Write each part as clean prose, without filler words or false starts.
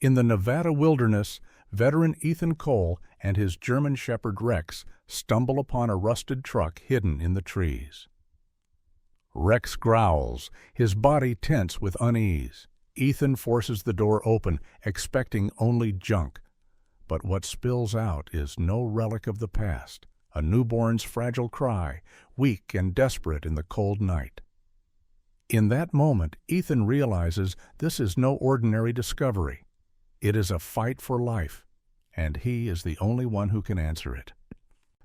In the Nevada wilderness, veteran Ethan Cole and his German Shepherd Rex stumble upon a rusted truck hidden in the trees. Rex growls, his body tense with unease. Ethan forces the door open, expecting only junk. But what spills out is no relic of the past, a newborn's fragile cry, weak and desperate in the cold night. In that moment, Ethan realizes this is no ordinary discovery. It is a fight for life, and he is the only one who can answer it.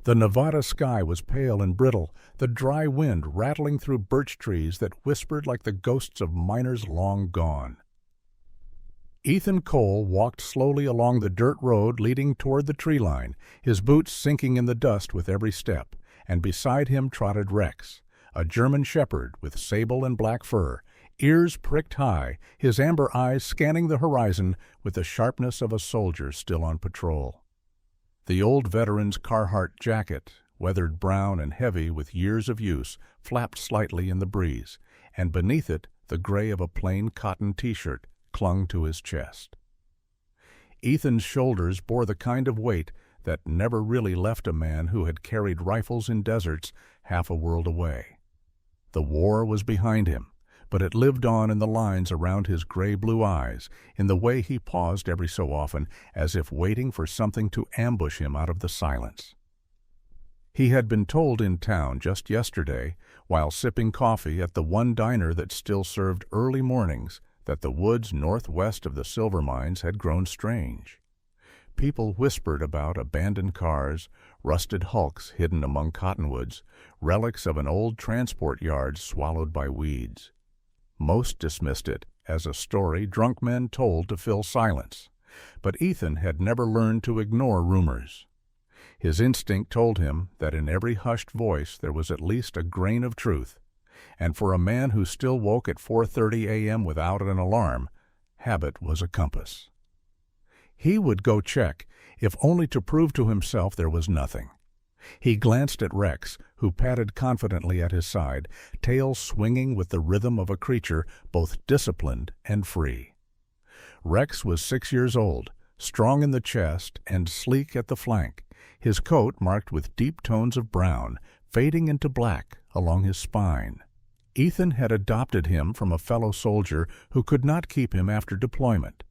The Nevada sky was pale and brittle, the dry wind rattling through birch trees that whispered like the ghosts of miners long gone. Ethan Cole walked slowly along the dirt road leading toward the tree line, his boots sinking in the dust with every step, and beside him trotted Rex, a German shepherd with sable and black fur, ears pricked high, his amber eyes scanning the horizon with the sharpness of a soldier still on patrol. The old veteran's Carhartt jacket, weathered brown and heavy with years of use, flapped slightly in the breeze, and beneath it the gray of a plain cotton t-shirt clung to his chest. Ethan's shoulders bore the kind of weight that never really left a man who had carried rifles in deserts half a world away. The war was behind him, but it lived on in the lines around his gray-blue eyes, in the way he paused every so often, as if waiting for something to ambush him out of the silence. He had been told in town just yesterday, while sipping coffee at the one diner that still served early mornings, that the woods northwest of the silver mines had grown strange. People whispered about abandoned cars, rusted hulks hidden among cottonwoods, relics of an old transport yard swallowed by weeds. Most dismissed it as a story drunk men told to fill silence, but Ethan had never learned to ignore rumors. His instinct told him that in every hushed voice there was at least a grain of truth, and for a man who still woke at 4:30 a.m. without an alarm, habit was a compass. He would go check, if only to prove to himself there was nothing. He glanced at Rex, who padded confidently at his side, tail swinging with the rhythm of a creature both disciplined and free. Rex was 6 years old, strong in the chest and sleek at the flank, his coat marked with deep tones of brown, fading into black along his spine. Ethan had adopted him from a fellow soldier who could not keep him after deployment,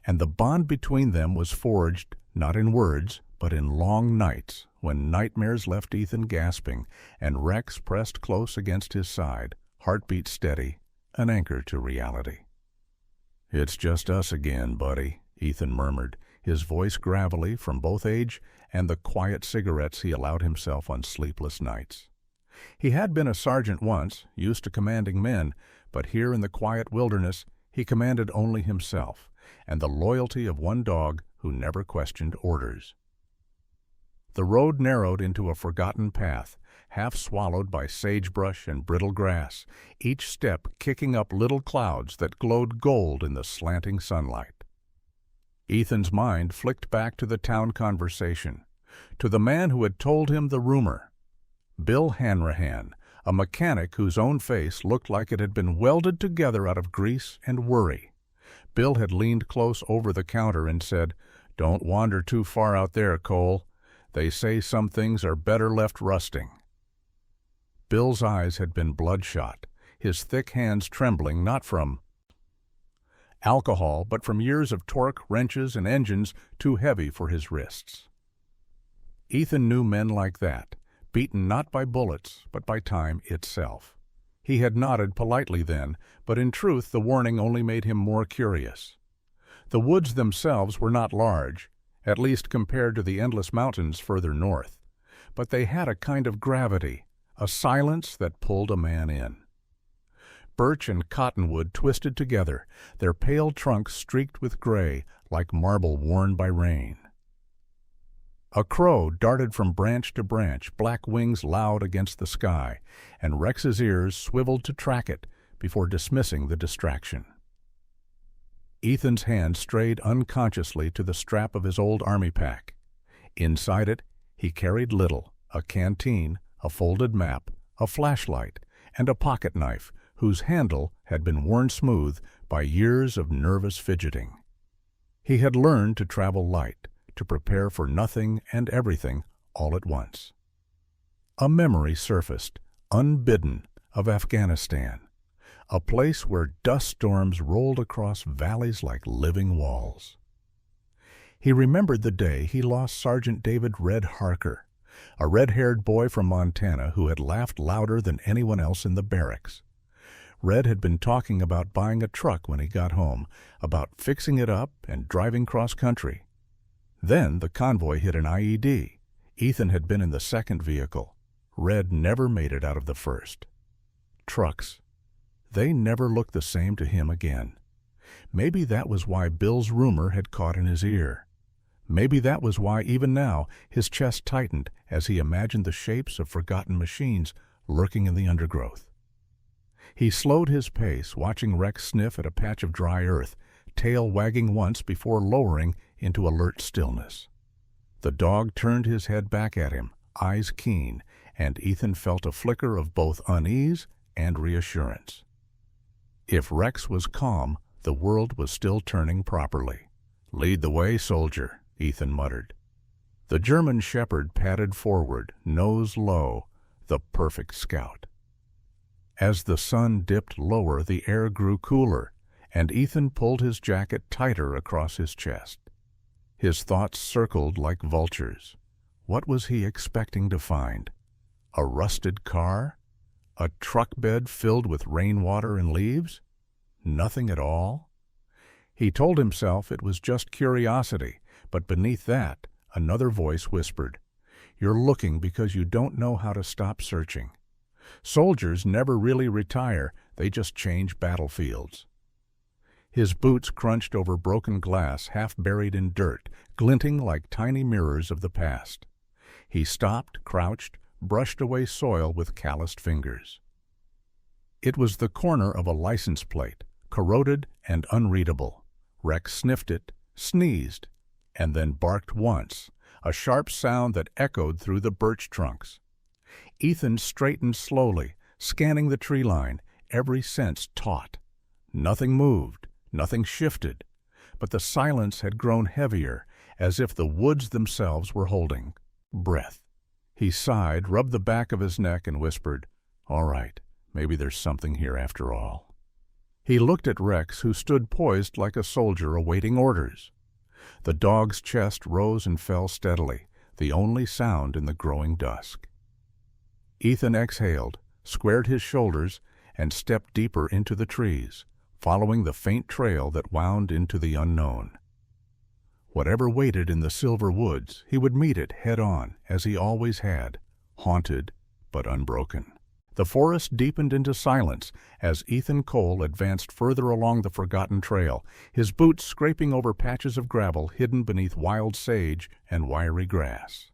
and the bond between them was forged not in words, but in long nights, when nightmares left Ethan gasping, and Rex pressed close against his side, heartbeat steady, an anchor to reality. "It's just us again, buddy," Ethan murmured, his voice gravelly from both age and the quiet cigarettes he allowed himself on sleepless nights. He had been a sergeant once, used to commanding men, but here in the quiet wilderness he commanded only himself, and the loyalty of one dog who never questioned orders. The road narrowed into a forgotten path, half swallowed by sagebrush and brittle grass, each step kicking up little clouds that glowed gold in the slanting sunlight. Ethan's mind flicked back to the town conversation, to the man who had told him the rumor. Bill Hanrahan, a mechanic whose own face looked like it had been welded together out of grease and worry. Bill had leaned close over the counter and said, "Don't wander too far out there, Cole. They say some things are better left rusting." Bill's eyes had been bloodshot, his thick hands trembling not from alcohol, but from years of torque, wrenches, and engines too heavy for his wrists. Ethan knew men like that, beaten not by bullets, but by time itself. He had nodded politely then, but in truth the warning only made him more curious. The woods themselves were not large, at least compared to the endless mountains further north, but they had a kind of gravity, a silence that pulled a man in. Birch and cottonwood twisted together, their pale trunks streaked with gray like marble worn by rain. A crow darted from branch to branch, black wings loud against the sky, and Rex's ears swiveled to track it before dismissing the distraction. Ethan's hand strayed unconsciously to the strap of his old army pack. Inside it, he carried little, a canteen, a folded map, a flashlight, and a pocket knife whose handle had been worn smooth by years of nervous fidgeting. He had learned to travel light, to prepare for nothing and everything all at once. A memory surfaced, unbidden, of Afghanistan, a place where dust storms rolled across valleys like living walls. He remembered the day he lost Sergeant David Red Harker, a red-haired boy from Montana who had laughed louder than anyone else in the barracks. Red had been talking about buying a truck when he got home, about fixing it up and driving cross-country. Then the convoy hit an IED. Ethan had been in the second vehicle. Red never made it out of the first. Trucks. They never looked the same to him again. Maybe that was why Bill's rumor had caught in his ear. Maybe that was why, even now, his chest tightened as he imagined the shapes of forgotten machines lurking in the undergrowth. He slowed his pace, watching Rex sniff at a patch of dry earth, tail wagging once before lowering into alert stillness. The dog turned his head back at him, eyes keen, and Ethan felt a flicker of both unease and reassurance. If Rex was calm, the world was still turning properly. "Lead the way, soldier," Ethan muttered. The German shepherd padded forward, nose low, the perfect scout. As the sun dipped lower, the air grew cooler, and Ethan pulled his jacket tighter across his chest. His thoughts circled like vultures. What was he expecting to find? A rusted car? A truck bed filled with rainwater and leaves? Nothing at all? He told himself it was just curiosity, but beneath that, another voice whispered, "You're looking because you don't know how to stop searching. Soldiers never really retire, they just change battlefields." His boots crunched over broken glass, half buried in dirt, glinting like tiny mirrors of the past. He stopped, crouched, brushed away soil with calloused fingers. It was the corner of a license plate, corroded and unreadable. Rex sniffed it, sneezed, and then barked once, a sharp sound that echoed through the birch trunks. Ethan straightened slowly, scanning the tree line, every sense taut. Nothing moved, nothing shifted, but the silence had grown heavier, as if the woods themselves were holding breath. He sighed, rubbed the back of his neck, and whispered, "All right, maybe there's something here after all." He looked at Rex, who stood poised like a soldier awaiting orders. The dog's chest rose and fell steadily, the only sound in the growing dusk. Ethan exhaled, squared his shoulders, and stepped deeper into the trees, following the faint trail that wound into the unknown. Whatever waited in the silver woods, he would meet it head-on, as he always had, haunted but unbroken. The forest deepened into silence as Ethan Cole advanced further along the forgotten trail, his boots scraping over patches of gravel hidden beneath wild sage and wiry grass.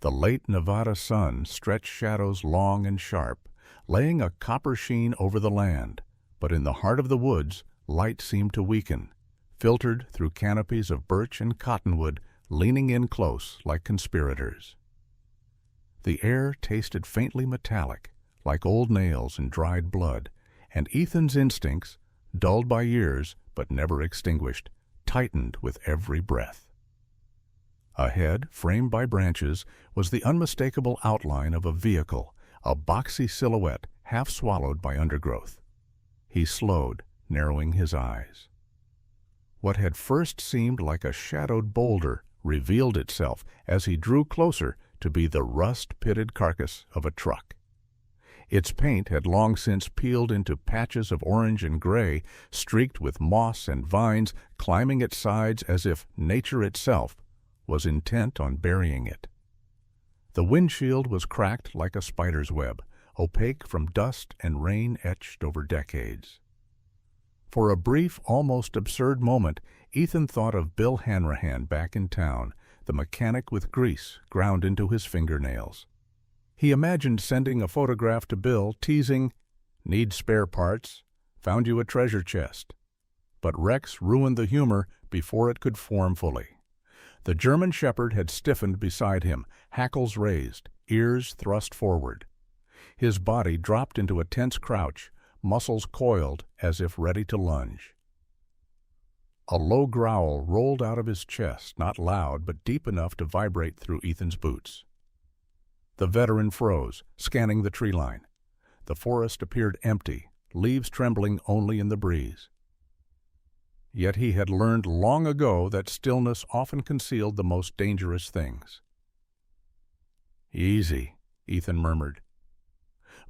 The late Nevada sun stretched shadows long and sharp, laying a copper sheen over the land, but in the heart of the woods light seemed to weaken, filtered through canopies of birch and cottonwood leaning in close like conspirators. The air tasted faintly metallic, like old nails and dried blood, and Ethan's instincts, dulled by years but never extinguished, tightened with every breath. Ahead, framed by branches, was the unmistakable outline of a vehicle, a boxy silhouette half swallowed by undergrowth. He slowed, narrowing his eyes. What had first seemed like a shadowed boulder revealed itself as he drew closer to be the rust-pitted carcass of a truck. Its paint had long since peeled into patches of orange and gray, streaked with moss and vines climbing its sides as if nature itself was intent on burying it. The windshield was cracked like a spider's web, opaque from dust and rain etched over decades. For a brief, almost absurd moment, Ethan thought of Bill Hanrahan back in town, the mechanic with grease ground into his fingernails. He imagined sending a photograph to Bill, teasing, "Need spare parts? Found you a treasure chest." But Rex ruined the humor before it could form fully. The German shepherd had stiffened beside him, hackles raised, ears thrust forward. His body dropped into a tense crouch, muscles coiled as if ready to lunge. A low growl rolled out of his chest, not loud, but deep enough to vibrate through Ethan's boots. The veteran froze, scanning the tree line. The forest appeared empty, leaves trembling only in the breeze. Yet he had learned long ago that stillness often concealed the most dangerous things. "Easy," Ethan murmured.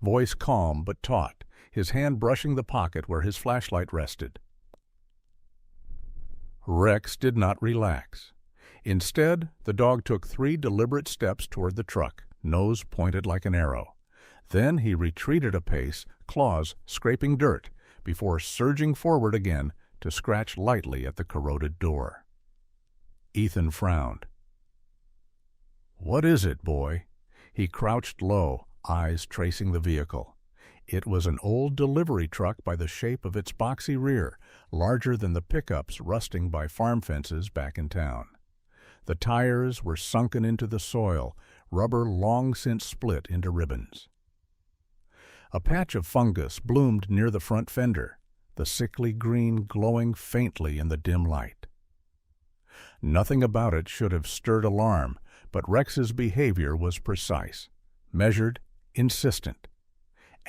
Voice calm but taut, his hand brushing the pocket where his flashlight rested. Rex did not relax. Instead, the dog took 3 deliberate steps toward the truck, nose pointed like an arrow. Then he retreated a pace, claws scraping dirt, before surging forward again to scratch lightly at the corroded door. Ethan frowned. "What is it, boy?" He crouched low, eyes tracing the vehicle. It was an old delivery truck by the shape of its boxy rear, larger than the pickups rusting by farm fences back in town. The tires were sunken into the soil, rubber long since split into ribbons. A patch of fungus bloomed near the front fender, the sickly green glowing faintly in the dim light. Nothing about it should have stirred alarm, but Rex's behavior was precise, measured, insistent.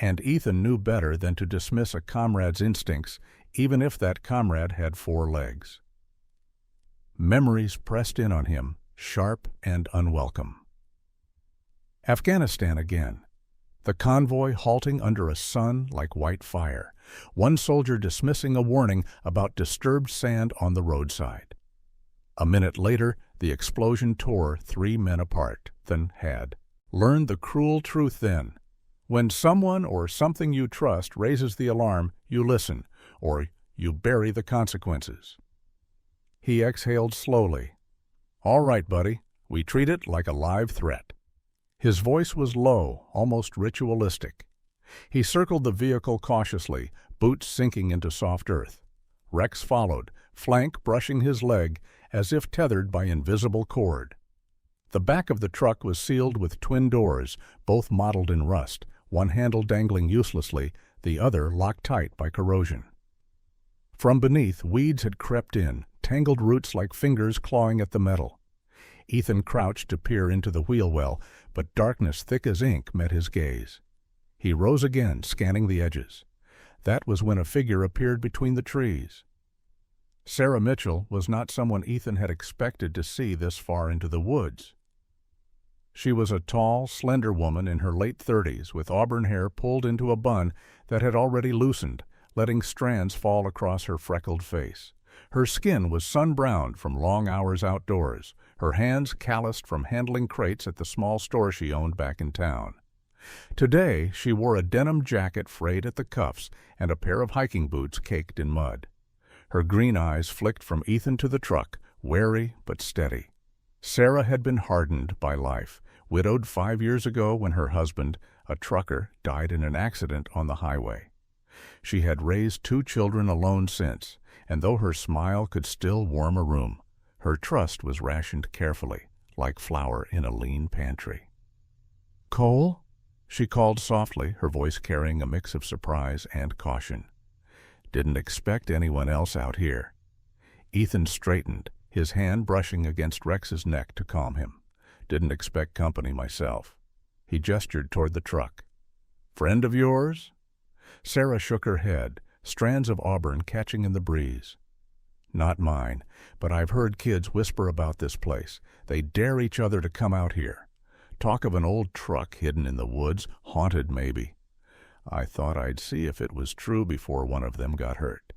And Ethan knew better than to dismiss a comrade's instincts, even if that comrade had 4 legs. Memories pressed in on him, sharp and unwelcome. Afghanistan again. The convoy halting under a sun like white fire, one soldier dismissing a warning about disturbed sand on the roadside. A minute later, the explosion tore 3 men apart, then had learned the cruel truth then. When someone or something you trust raises the alarm, you listen, or you bury the consequences. He exhaled slowly. "All right, buddy, we treat it like a live threat." His voice was low, almost ritualistic. He circled the vehicle cautiously, boots sinking into soft earth. Rex followed, flank brushing his leg, as if tethered by invisible cord. The back of the truck was sealed with twin doors, both mottled in rust, one handle dangling uselessly, the other locked tight by corrosion. From beneath, weeds had crept in, tangled roots like fingers clawing at the metal. Ethan crouched to peer into the wheel well, but darkness thick as ink met his gaze. He rose again, scanning the edges. That was when a figure appeared between the trees. Sarah Mitchell was not someone Ethan had expected to see this far into the woods. She was a tall, slender woman in her late 30s, with auburn hair pulled into a bun that had already loosened, letting strands fall across her freckled face. Her skin was sun-browned from long hours outdoors, her hands calloused from handling crates at the small store she owned back in town. Today, she wore a denim jacket frayed at the cuffs and a pair of hiking boots caked in mud. Her green eyes flicked from Ethan to the truck, wary but steady. Sarah had been hardened by life, widowed 5 years ago when her husband, a trucker, died in an accident on the highway. She had raised 2 children alone since, and though her smile could still warm a room, her trust was rationed carefully, like flour in a lean pantry. "Cole?" she called softly, her voice carrying a mix of surprise and caution. "Didn't expect anyone else out here." Ethan straightened, his hand brushing against Rex's neck to calm him. "Didn't expect company myself." He gestured toward the truck. "Friend of yours?" Sarah shook her head, strands of auburn catching in the breeze. "Not mine, but I've heard kids whisper about this place. They dare each other to come out here. Talk of an old truck hidden in the woods, haunted maybe. I thought I'd see if it was true before one of them got hurt."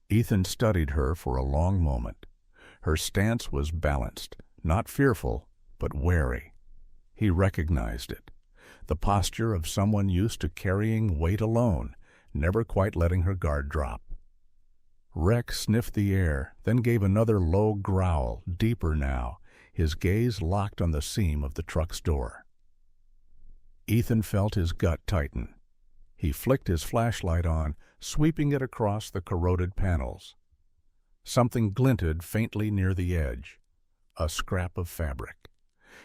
Ethan studied her for a long moment. Her stance was balanced, not fearful, but wary. He recognized it. The posture of someone used to carrying weight alone, never quite letting her guard drop. Rex sniffed the air, then gave another low growl, deeper now, his gaze locked on the seam of the truck's door. Ethan felt his gut tighten. He flicked his flashlight on, sweeping it across the corroded panels. Something glinted faintly near the edge. A scrap of fabric.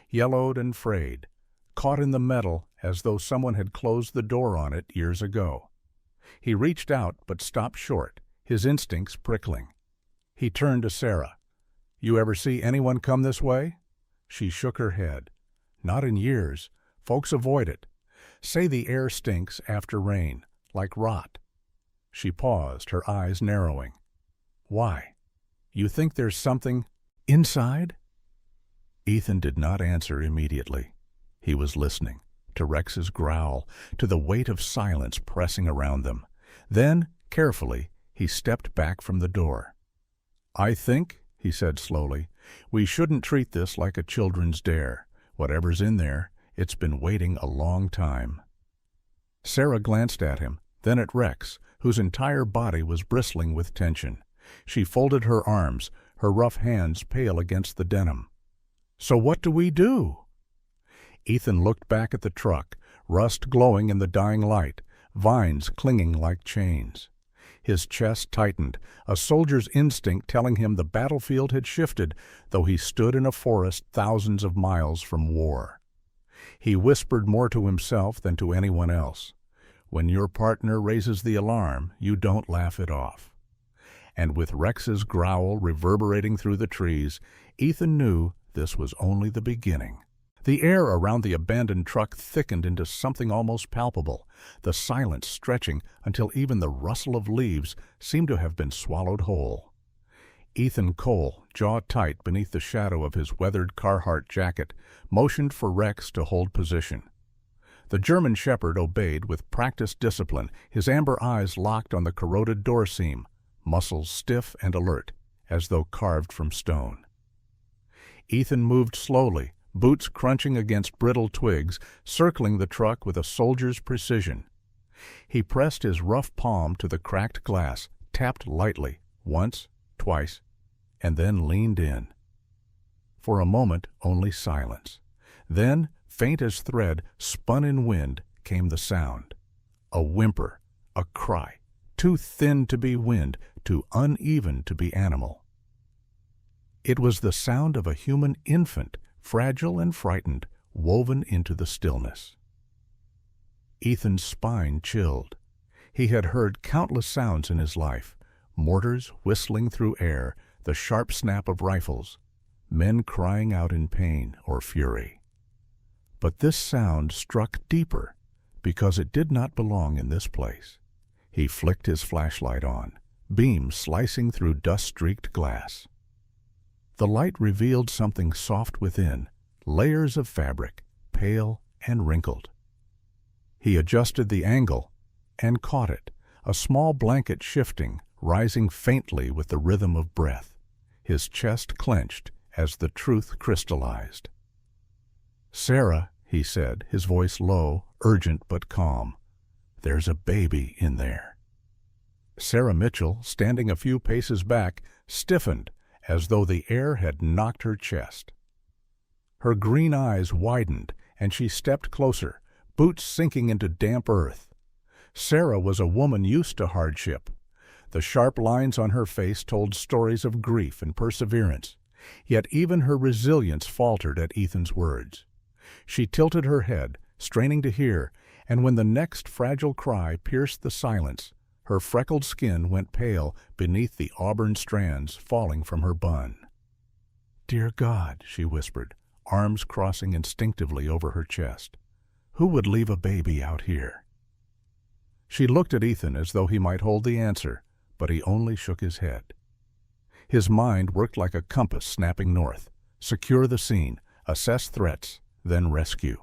Yellowed and frayed, caught in the metal as though someone had closed the door on it years ago. He reached out but stopped short, his instincts prickling. He turned to Sarah. "You ever see anyone come this way?" She shook her head. "Not in years. Folks avoid it. Say the air stinks after rain, like rot." She paused, her eyes narrowing. "Why? You think there's something inside?" Ethan did not answer immediately. He was listening, to Rex's growl, to the weight of silence pressing around them. Then, carefully, he stepped back from the door. "I think," he said slowly, "we shouldn't treat this like a children's dare. Whatever's in there, it's been waiting a long time." Sarah glanced at him, then at Rex, whose entire body was bristling with tension. She folded her arms, her rough hands pale against the denim. "So what do we do?" Ethan looked back at the truck, rust glowing in the dying light, vines clinging like chains. His chest tightened, a soldier's instinct telling him the battlefield had shifted, though he stood in a forest thousands of miles from war. He whispered more to himself than to anyone else. When your partner raises the alarm, you don't laugh it off. And with Rex's growl reverberating through the trees, Ethan knew this was only the beginning. The air around the abandoned truck thickened into something almost palpable, the silence stretching until even the rustle of leaves seemed to have been swallowed whole. Ethan Cole, jaw tight beneath the shadow of his weathered Carhartt jacket, motioned for Rex to hold position. The German shepherd obeyed with practiced discipline, his amber eyes locked on the corroded door seam, muscles stiff and alert, as though carved from stone. Ethan moved slowly, boots crunching against brittle twigs, circling the truck with a soldier's precision. He pressed his rough palm to the cracked glass, tapped lightly, once, twice, and then leaned in. For a moment, only silence. Then, faint as thread, spun in wind, came the sound. A whimper, a cry, too thin to be wind, too uneven to be animal. It was the sound of a human infant, fragile and frightened, woven into the stillness. Ethan's spine chilled. He had heard countless sounds in his life, mortars whistling through air, the sharp snap of rifles, men crying out in pain or fury. But this sound struck deeper, because it did not belong in this place. He flicked his flashlight on, beam slicing through dust-streaked glass. The light revealed something soft within, layers of fabric, pale and wrinkled. He adjusted the angle and caught it, a small blanket shifting, rising faintly with the rhythm of breath. His chest clenched as the truth crystallized. "Sarah," he said, his voice low, urgent but calm, "there's a baby in there." Sarah Mitchell, standing a few paces back, stiffened, as though the air had knocked her chest. Her green eyes widened, and she stepped closer, boots sinking into damp earth. Sarah was a woman used to hardship. The sharp lines on her face told stories of grief and perseverance, yet even her resilience faltered at Ethan's words. She tilted her head, straining to hear, and when the next fragile cry pierced the silence, her freckled skin went pale beneath the auburn strands falling from her bun. "Dear God," she whispered, arms crossing instinctively over her chest. "Who would leave a baby out here?" She looked at Ethan as though he might hold the answer, but he only shook his head. His mind worked like a compass snapping north. Secure the scene, assess threats, then rescue.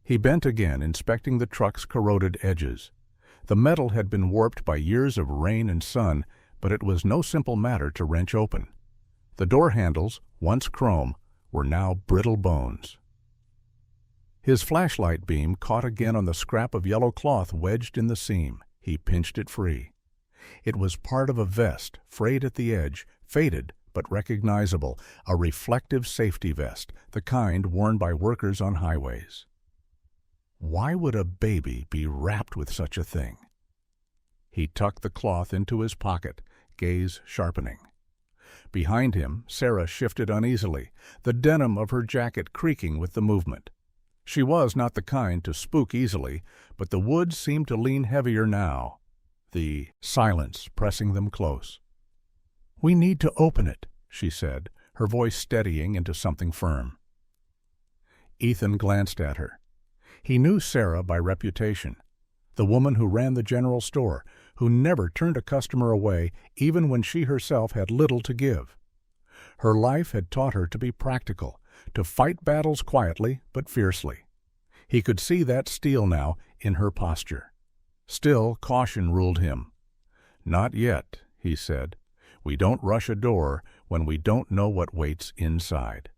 He bent again, inspecting the truck's corroded edges. The metal had been warped by years of rain and sun, but it was no simple matter to wrench open. The door handles, once chrome, were now brittle bones. His flashlight beam caught again on the scrap of yellow cloth wedged in the seam. He pinched it free. It was part of a vest, frayed at the edge, faded but recognizable, a reflective safety vest, the kind worn by workers on highways. Why would a baby be wrapped with such a thing? He tucked the cloth into his pocket, gaze sharpening. Behind him, Sarah shifted uneasily, the denim of her jacket creaking with the movement. She was not the kind to spook easily, but the woods seemed to lean heavier now, the silence pressing them close. "We need to open it," she said, her voice steadying into something firm. Ethan glanced at her. He knew Sarah by reputation, the woman who ran the general store, who never turned a customer away even when she herself had little to give. Her life had taught her to be practical, to fight battles quietly but fiercely. He could see that steel now in her posture. Still, caution ruled him. "Not yet," he said. "We don't rush a door when we don't know what waits inside."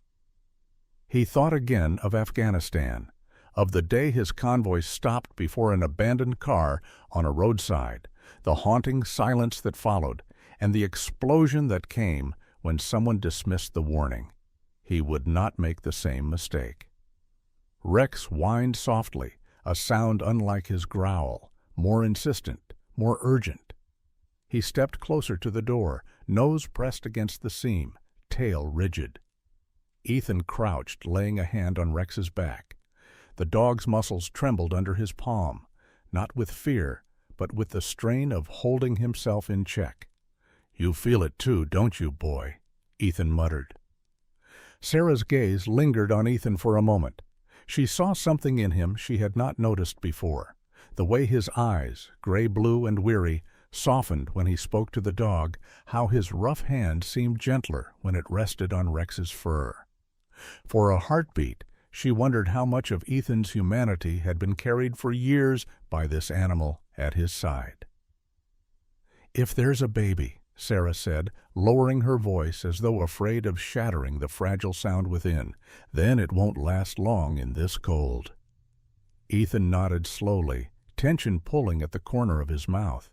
He thought again of Afghanistan, of the day his convoy stopped before an abandoned car on a roadside, the haunting silence that followed, and the explosion that came when someone dismissed the warning. He would not make the same mistake. Rex whined softly, a sound unlike his growl, more insistent, more urgent. He stepped closer to the door, nose pressed against the seam, tail rigid. Ethan crouched, laying a hand on Rex's back. The dog's muscles trembled under his palm, not with fear, but with the strain of holding himself in check. "You feel it too, don't you, boy?" Ethan muttered. Sarah's gaze lingered on Ethan for a moment. She saw something in him she had not noticed before. The way his eyes, gray-blue and weary, softened when he spoke to the dog, how his rough hand seemed gentler when it rested on Rex's fur. For a heartbeat, she wondered how much of Ethan's humanity had been carried for years by this animal at his side. "If there's a baby," Sarah said, lowering her voice as though afraid of shattering the fragile sound within, "then it won't last long in this cold." Ethan nodded slowly, tension pulling at the corner of his mouth.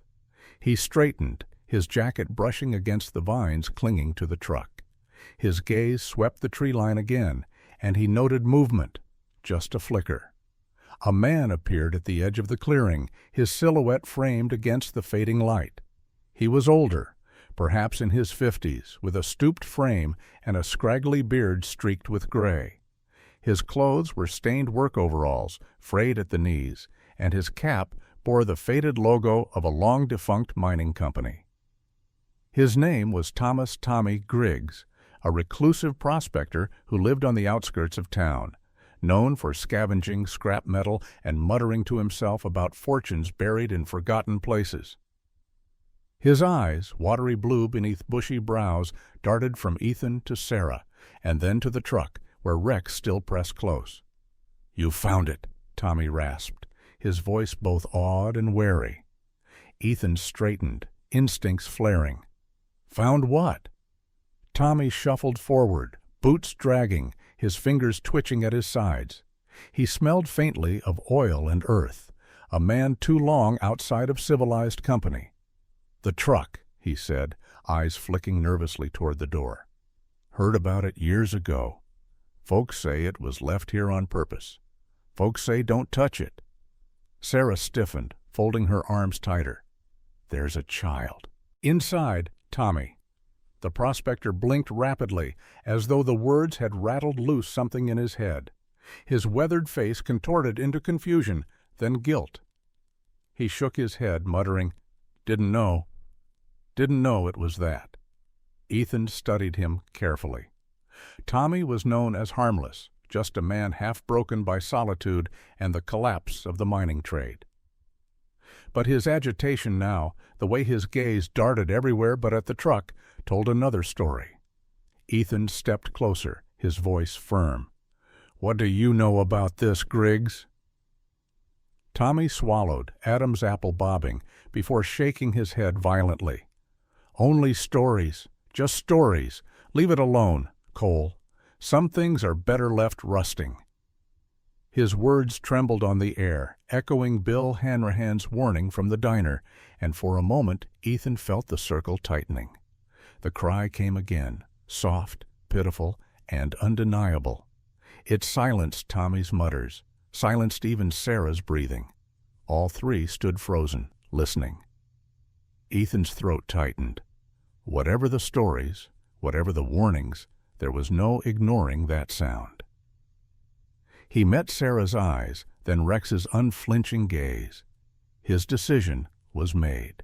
He straightened, his jacket brushing against the vines clinging to the truck. His gaze swept the tree line again, and he noted movement, just a flicker. A man appeared at the edge of the clearing, his silhouette framed against the fading light. He was older, perhaps in his 50s, with a stooped frame and a scraggly beard streaked with gray. His clothes were stained work overalls, frayed at the knees, and his cap bore the faded logo of a long-defunct mining company. His name was Thomas "Tommy" Griggs, a reclusive prospector who lived on the outskirts of town, known for scavenging scrap metal and muttering to himself about fortunes buried in forgotten places. His eyes, watery blue beneath bushy brows, darted from Ethan to Sarah, and then to the truck, where Rex still pressed close. "You found it," Tommy rasped, his voice both awed and wary. Ethan straightened, instincts flaring. "Found what?" Tommy shuffled forward, boots dragging, his fingers twitching at his sides. He smelled faintly of oil and earth, a man too long outside of civilized company. "The truck," he said, eyes flicking nervously toward the door. "Heard about it years ago. Folks say it was left here on purpose. Folks say don't touch it." Sarah stiffened, folding her arms tighter. "There's a child." Inside, Tommy. The prospector blinked rapidly, as though the words had rattled loose something in his head. His weathered face contorted into confusion, then guilt. He shook his head, muttering, Didn't know it was that." Ethan studied him carefully. Tommy was known as harmless, just a man half broken by solitude and the collapse of the mining trade. But his agitation now, the way his gaze darted everywhere but at the truck, told another story. Ethan stepped closer, his voice firm. "What do you know about this, Griggs?" Tommy swallowed, Adam's apple bobbing, before shaking his head violently. "Only stories, just stories. Leave it alone, Cole. Some things are better left rusting." His words trembled on the air, echoing Bill Hanrahan's warning from the diner, and for a moment Ethan felt the circle tightening. The cry came again, soft, pitiful, and undeniable. It silenced Tommy's mutters, silenced even Sarah's breathing. All three stood frozen, listening. Ethan's throat tightened. Whatever the stories, whatever the warnings, there was no ignoring that sound. He met Sarah's eyes, then Rex's unflinching gaze. His decision was made.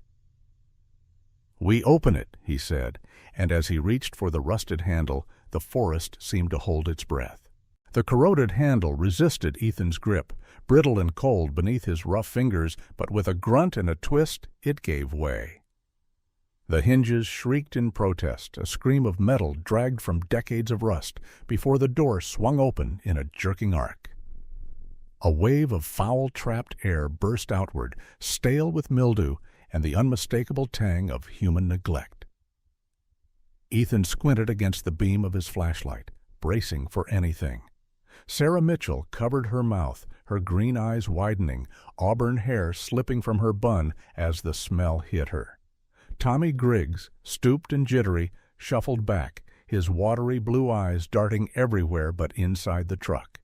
"We open it," he said, and as he reached for the rusted handle, the forest seemed to hold its breath. The corroded handle resisted Ethan's grip, brittle and cold beneath his rough fingers, but with a grunt and a twist, it gave way. The hinges shrieked in protest, a scream of metal dragged from decades of rust, before the door swung open in a jerking arc. A wave of foul, trapped air burst outward, stale with mildew and the unmistakable tang of human neglect. Ethan squinted against the beam of his flashlight, bracing for anything. Sarah Mitchell covered her mouth, her green eyes widening, auburn hair slipping from her bun as the smell hit her. Tommy Griggs, stooped and jittery, shuffled back, his watery blue eyes darting everywhere but inside the truck.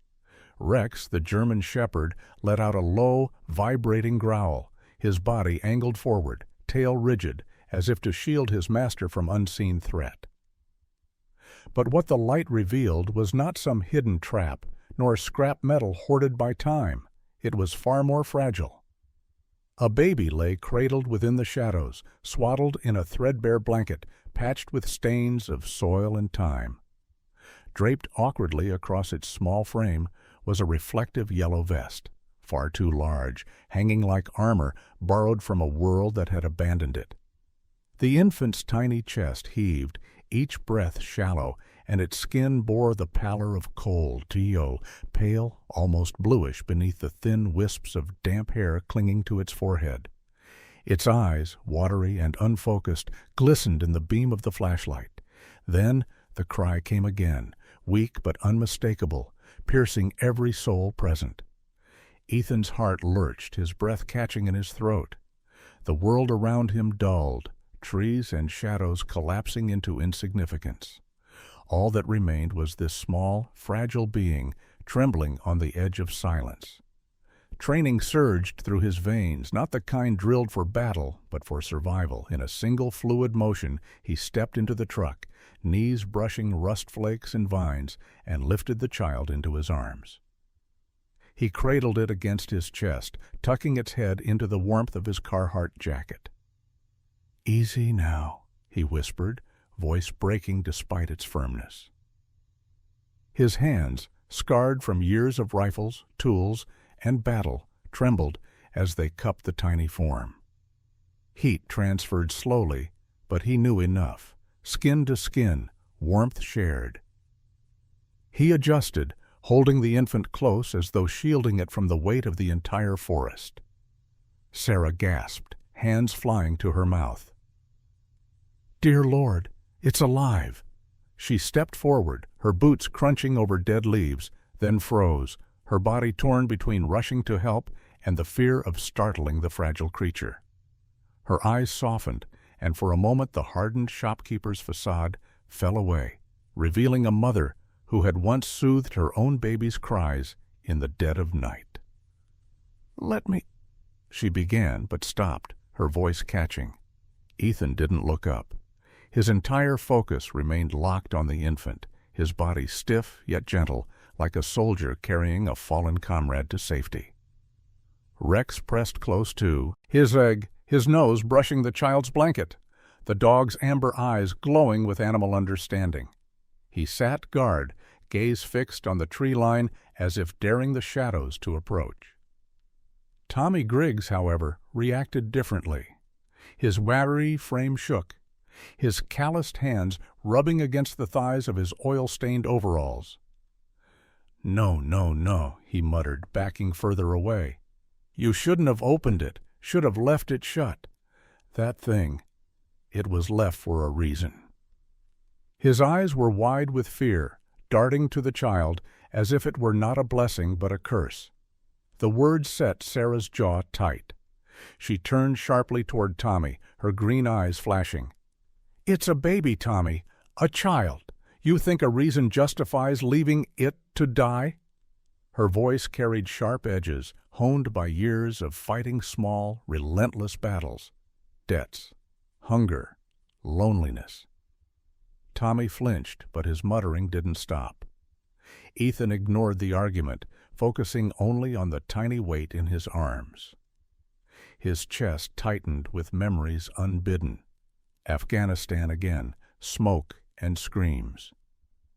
Rex, the German shepherd, let out a low, vibrating growl, his body angled forward, tail rigid, as if to shield his master from unseen threat. But what the light revealed was not some hidden trap, nor scrap metal hoarded by time. It was far more fragile. A baby lay cradled within the shadows, swaddled in a threadbare blanket, patched with stains of soil and time. Draped awkwardly across its small frame was a reflective yellow vest, far too large, hanging like armor borrowed from a world that had abandoned it. The infant's tiny chest heaved, each breath shallow, and its skin bore the pallor of coal, pale, almost bluish beneath the thin wisps of damp hair clinging to its forehead. Its eyes, watery and unfocused, glistened in the beam of the flashlight. Then the cry came again, weak but unmistakable, piercing every soul present. Ethan's heart lurched, his breath catching in his throat. The world around him dulled, trees and shadows collapsing into insignificance. All that remained was this small, fragile being trembling on the edge of silence. Training surged through his veins, not the kind drilled for battle, but for survival. In a single fluid motion, he stepped into the truck, knees brushing rust flakes and vines, and lifted the child into his arms. He cradled it against his chest, tucking its head into the warmth of his Carhartt jacket. "Easy now," he whispered, voice breaking despite its firmness. His hands, scarred from years of rifles, tools, and battle, trembled as they cupped the tiny form. Heat transferred slowly, but he knew enough. Skin to skin, warmth shared. He adjusted, holding the infant close as though shielding it from the weight of the entire forest. Sarah gasped, hands flying to her mouth. "Dear Lord, it's alive!" She stepped forward, her boots crunching over dead leaves, then froze, her body torn between rushing to help and the fear of startling the fragile creature. Her eyes softened, and for a moment the hardened shopkeeper's facade fell away, revealing a mother who had once soothed her own baby's cries in the dead of night. "Let me—" she began, but stopped, her voice catching. Ethan didn't look up. His entire focus remained locked on the infant, his body stiff yet gentle, like a soldier carrying a fallen comrade to safety. Rex pressed close too, his nose brushing the child's blanket, the dog's amber eyes glowing with animal understanding. He sat guard, gaze fixed on the tree line as if daring the shadows to approach. Tommy Griggs, however, reacted differently. His wiry frame shook, his calloused hands rubbing against the thighs of his oil-stained overalls. "No, no, no," he muttered, backing further away. "You shouldn't have opened it, should have left it shut. That thing, it was left for a reason." His eyes were wide with fear, darting to the child as if it were not a blessing but a curse. The words set Sarah's jaw tight. She turned sharply toward Tommy, her green eyes flashing. "It's a baby, Tommy, a child. You think a reason justifies leaving it to die?" Her voice carried sharp edges, honed by years of fighting small, relentless battles. Debts, hunger, loneliness. Tommy flinched, but his muttering didn't stop. Ethan ignored the argument, focusing only on the tiny weight in his arms. His chest tightened with memories unbidden. Afghanistan again, smoke, and screams.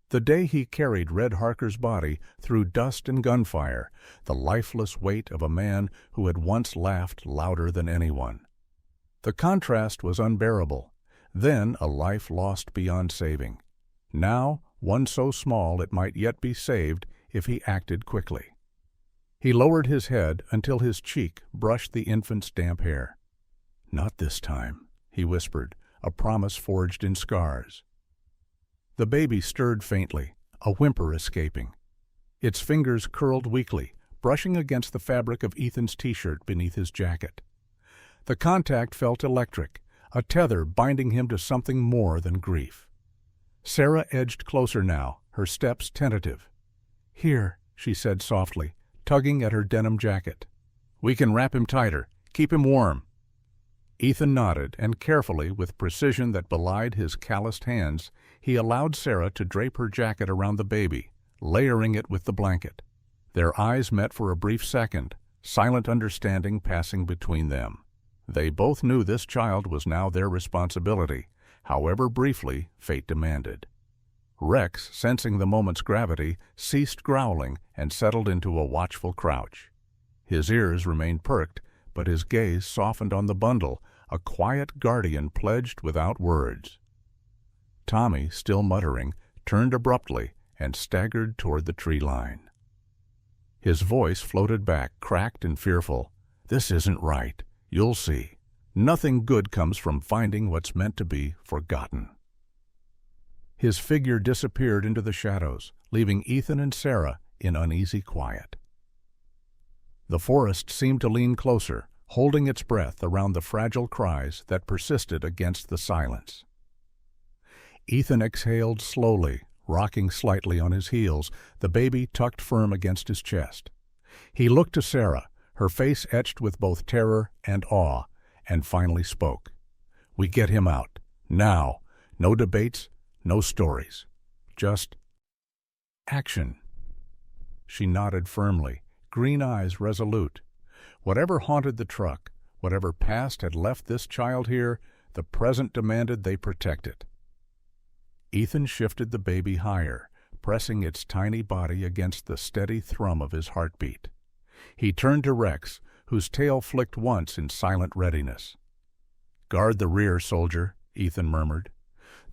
The day he carried Red Harker's body through dust and gunfire, the lifeless weight of a man who had once laughed louder than anyone. The contrast was unbearable. Then a life lost beyond saving. Now one so small it might yet be saved if he acted quickly. He lowered his head until his cheek brushed the infant's damp hair. "Not this time," he whispered, a promise forged in scars. The baby stirred faintly, a whimper escaping. Its fingers curled weakly, brushing against the fabric of Ethan's t-shirt beneath his jacket. The contact felt electric, a tether binding him to something more than grief. Sarah edged closer now, her steps tentative. "Here," she said softly, tugging at her denim jacket. "We can wrap him tighter, keep him warm." Ethan nodded, and carefully, with precision that belied his calloused hands, he allowed Sarah to drape her jacket around the baby, layering it with the blanket. Their eyes met for a brief second, silent understanding passing between them. They both knew this child was now their responsibility, however briefly fate demanded. Rex, sensing the moment's gravity, ceased growling and settled into a watchful crouch. His ears remained perked, but his gaze softened on the bundle, a quiet guardian pledged without words. Tommy, still muttering, turned abruptly and staggered toward the tree line. His voice floated back, cracked and fearful. "This isn't right. You'll see. Nothing good comes from finding what's meant to be forgotten." His figure disappeared into the shadows, leaving Ethan and Sarah in uneasy quiet. The forest seemed to lean closer, holding its breath around the fragile cries that persisted against the silence. Ethan exhaled slowly, rocking slightly on his heels, the baby tucked firm against his chest. He looked to Sarah, her face etched with both terror and awe, and finally spoke. "We get him out. Now. No debates, no stories. Just action." She nodded firmly, green eyes resolute. Whatever haunted the truck, whatever past had left this child here, the present demanded they protect it. Ethan shifted the baby higher, pressing its tiny body against the steady thrum of his heartbeat. He turned to Rex, whose tail flicked once in silent readiness. "Guard the rear, soldier," Ethan murmured.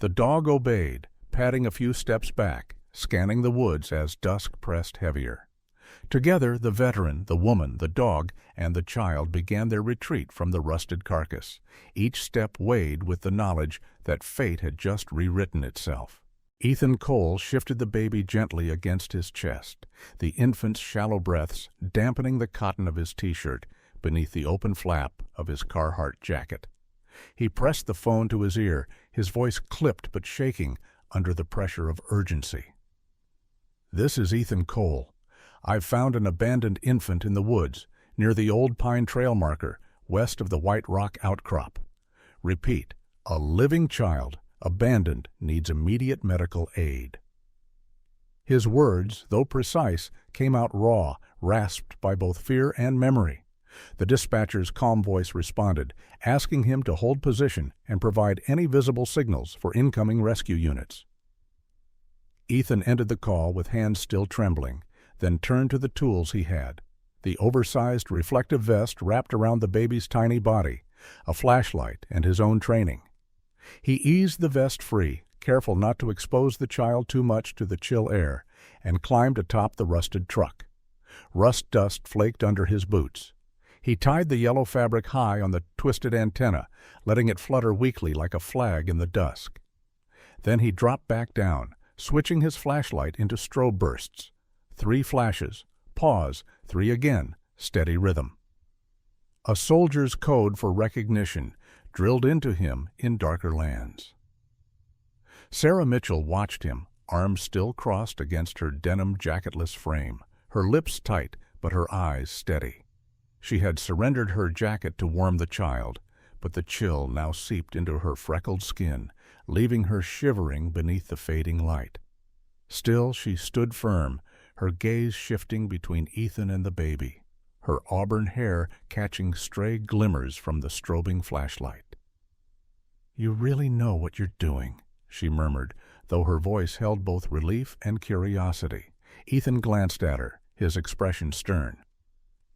The dog obeyed, padding a few steps back, scanning the woods as dusk pressed heavier. Together, the veteran, the woman, the dog, and the child began their retreat from the rusted carcass, each step weighed with the knowledge that fate had just rewritten itself. Ethan Cole shifted the baby gently against his chest, the infant's shallow breaths dampening the cotton of his t-shirt beneath the open flap of his Carhartt jacket. He pressed the phone to his ear, his voice clipped but shaking under the pressure of urgency. "This is Ethan Cole. I've found an abandoned infant in the woods, near the old Pine Trail marker, west of the White Rock outcrop. Repeat, a living child, abandoned, needs immediate medical aid." His words, though precise, came out raw, rasped by both fear and memory. The dispatcher's calm voice responded, asking him to hold position and provide any visible signals for incoming rescue units. Ethan ended the call with hands still trembling, then turned to the tools he had. The oversized reflective vest wrapped around the baby's tiny body, a flashlight, and his own training. He eased the vest free, careful not to expose the child too much to the chill air, and climbed atop the rusted truck. Rust dust flaked under his boots. He tied the yellow fabric high on the twisted antenna, letting it flutter weakly like a flag in the dusk. Then he dropped back down, switching his flashlight into strobe bursts. 3 flashes, pause, 3 again, steady rhythm. A soldier's code for recognition, drilled into him in darker lands. Sarah Mitchell watched him, arms still crossed against her denim jacketless frame, her lips tight but her eyes steady. She had surrendered her jacket to warm the child, but the chill now seeped into her freckled skin, leaving her shivering beneath the fading light. Still she stood firm, her gaze shifting between Ethan and the baby, her auburn hair catching stray glimmers from the strobing flashlight. "You really know what you're doing," she murmured, though her voice held both relief and curiosity. Ethan glanced at her, his expression stern.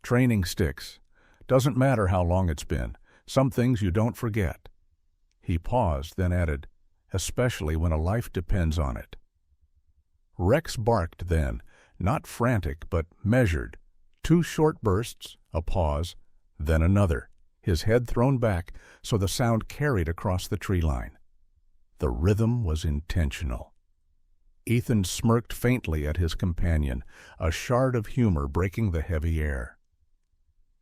"Training sticks. Doesn't matter how long it's been. Some things you don't forget." He paused, then added, "Especially when a life depends on it." Rex barked then, not frantic but measured. 2 short bursts, a pause, then another, his head thrown back so the sound carried across the tree line. The rhythm was intentional. Ethan smirked faintly at his companion, a shard of humor breaking the heavy air.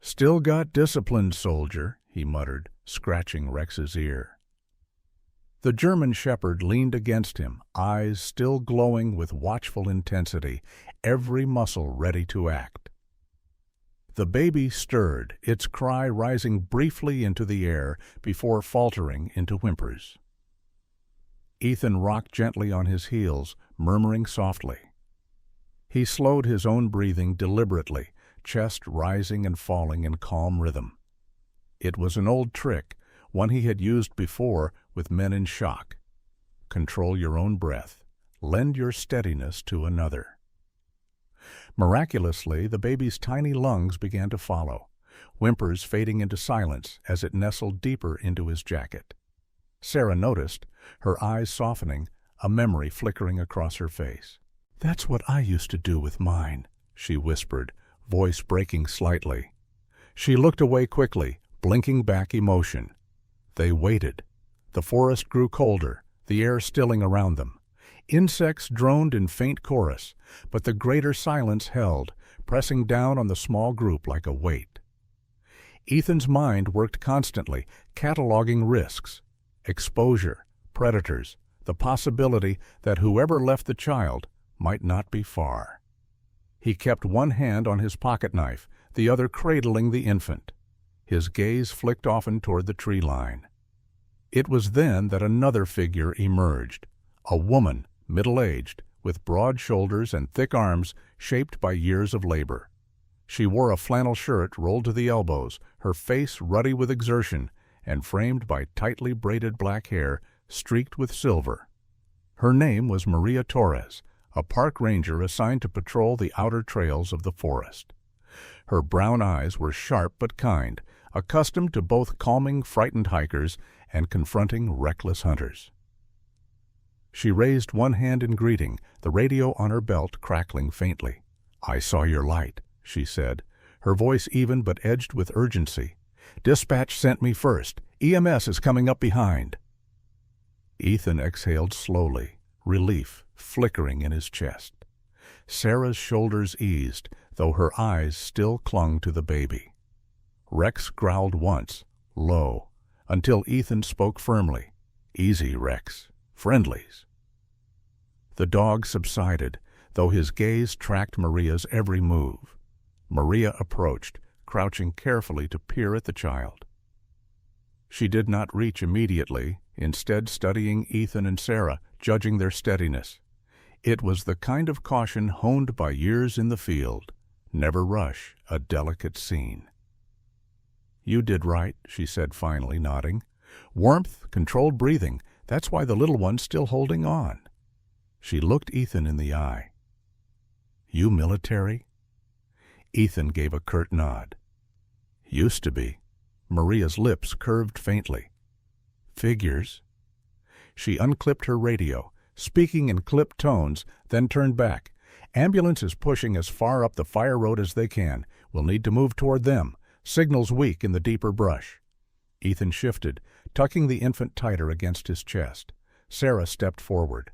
"Still got discipline, soldier," he muttered, scratching Rex's ear. The German shepherd leaned against him, eyes still glowing with watchful intensity, every muscle ready to act. The baby stirred, its cry rising briefly into the air before faltering into whimpers. Ethan rocked gently on his heels, murmuring softly. He slowed his own breathing deliberately, chest rising and falling in calm rhythm. It was an old trick, one he had used before with men in shock. Control your own breath. Lend your steadiness to another. Miraculously, the baby's tiny lungs began to follow, whimpers fading into silence as it nestled deeper into his jacket. Sarah noticed, her eyes softening, a memory flickering across her face. "That's what I used to do with mine," she whispered, voice breaking slightly. She looked away quickly, blinking back emotion. They waited. The forest grew colder, the air stilling around them. Insects droned in faint chorus, but the greater silence held, pressing down on the small group like a weight. Ethan's mind worked constantly, cataloging risks, exposure, predators, the possibility that whoever left the child might not be far. He kept one hand on his pocket knife, the other cradling the infant. His gaze flicked often toward the tree line. It was then that another figure emerged, a woman, middle-aged, with broad shoulders and thick arms shaped by years of labor. She wore a flannel shirt rolled to the elbows, her face ruddy with exertion and framed by tightly braided black hair streaked with silver. Her name was Maria Torres, a park ranger assigned to patrol the outer trails of the forest. Her brown eyes were sharp but kind, accustomed to both calming frightened hikers and confronting reckless hunters. She raised one hand in greeting, the radio on her belt crackling faintly. "I saw your light," she said, her voice even but edged with urgency. "Dispatch sent me first. EMS is coming up behind." Ethan exhaled slowly, relief flickering in his chest. Sarah's shoulders eased, though her eyes still clung to the baby. Rex growled once, low, until Ethan spoke firmly. "Easy, Rex. Friendlies." The dog subsided, though his gaze tracked Maria's every move. Maria approached, crouching carefully to peer at the child. She did not reach immediately, instead studying Ethan and Sarah, judging their steadiness. It was the kind of caution honed by years in the field. Never rush a delicate scene. "You did right," she said finally, nodding. "Warmth, controlled breathing, that's why the little one's still holding on." She looked Ethan in the eye. "You military?" Ethan gave a curt nod. "Used to be." Maria's lips curved faintly. "Figures." She unclipped her radio, speaking in clipped tones, then turned back. "Ambulance is pushing as far up the fire road as they can. We'll need to move toward them. Signal's weak in the deeper brush." Ethan shifted, tucking the infant tighter against his chest. Sarah stepped forward.